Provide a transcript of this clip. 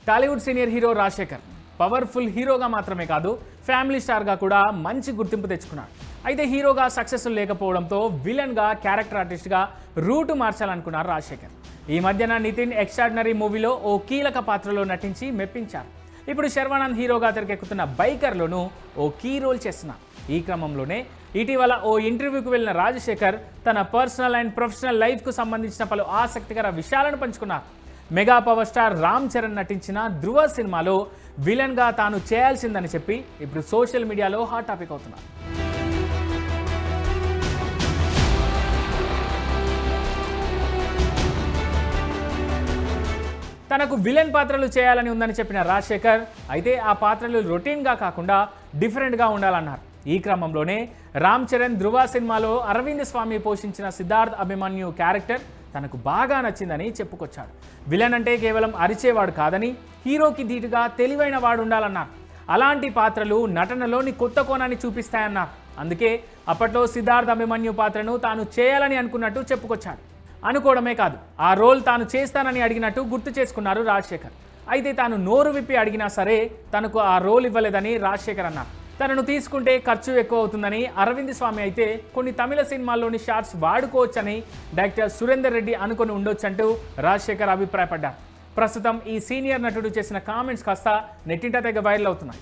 Tollywood senior hero Rajasekhar powerful హీరోగా మాత్రమే కాదు ఫ్యామిలీ స్టార్గా కూడా మంచి గుర్తింపు తెచ్చుకున్నాడు. అయితే హీరోగా సక్సెస్ లేకపోవడంతో విలన్గా క్యారెక్టర్ ఆర్టిస్ట్గా రూటు మార్చాలనుకున్నారు రాజశేఖర్. ఈ మధ్యన నితిన్ ఎక్స్ట్రాడినరీ మూవీలో ఓ కీలక పాత్రలో నటించి మెప్పించారు. ఇప్పుడు శర్వానంద్ హీరోగా తెరకెక్కుతున్న బైకర్లోనూ ఓ కీ రోల్ చేస్తున్నారు. ఈ క్రమంలోనే ఇటీవల ఓ ఇంటర్వ్యూకి వెళ్ళిన రాజశేఖర్ తన పర్సనల్ అండ్ ప్రొఫెషనల్ లైఫ్కు సంబంధించిన పలు ఆసక్తికర విషయాలను పంచుకున్నారు. Mega power star Ram Charan నటించిన ధృవ సినిమాలో విలన్గా తాను చేయాల్సిందని చెప్పి ఇప్పుడు సోషల్ మీడియాలో హాట్ టాపిక్ అవుతున్నారు. తనకు విలన్ పాత్రలు చేయాలని ఉందని చెప్పిన రాజశేఖర్ అయితే ఆ పాత్రలు రొటీన్గా కాకుండా డిఫరెంట్గా ఉండాలన్నారు. ఈ క్రమంలోనే రామ్ చరణ్ ధృవ సినిమాలో అరవింద్ స్వామి పోషించిన సిద్ధార్థ్ అభిమన్యు క్యారెక్టర్ తనకు బాగా నచ్చిందని చెప్పుకొచ్చాడు. విలన్ అంటే కేవలం అరిచేవాడు కాదని హీరోకి ధీటుగా తెలివైన వాడు ఉండాలన్నారు. అలాంటి పాత్రలు నటనలోని కొత్త కోణాన్ని చూపిస్తాయన్నారు. అందుకే అప్పట్లో సిద్ధార్థ్ అభిమన్యు పాత్రను తాను చేయాలని అనుకున్నట్టు చెప్పుకొచ్చాడు. అనుకోవడమే కాదు, ఆ రోల్ తాను చేస్తానని అడిగినట్టు గుర్తు చేసుకున్నారు రాజశేఖర్. అయితే తాను నోరు విప్పి అడిగినా సరే తనకు ఆ రోల్ ఇవ్వలేదని రాజశేఖర్ అన్నారు. తనను తీసుకుంటే ఖర్చు ఎక్కువ అవుతుందని అరవింద్ స్వామి అయితే కొన్ని తమిళ సినిమాల్లోని షార్ట్స్ వాడుకోవచ్చని డైరెక్టర్ సురేందర్ రెడ్డి అనుకొని ఉండొచ్చంటూ రాజశేఖర్ అభిప్రాయపడ్డారు. ప్రస్తుతం ఈ సీనియర్ నటుడు చేసిన కామెంట్స్ కాస్త నెట్టింట తెగ వైరల్ అవుతున్నాయి.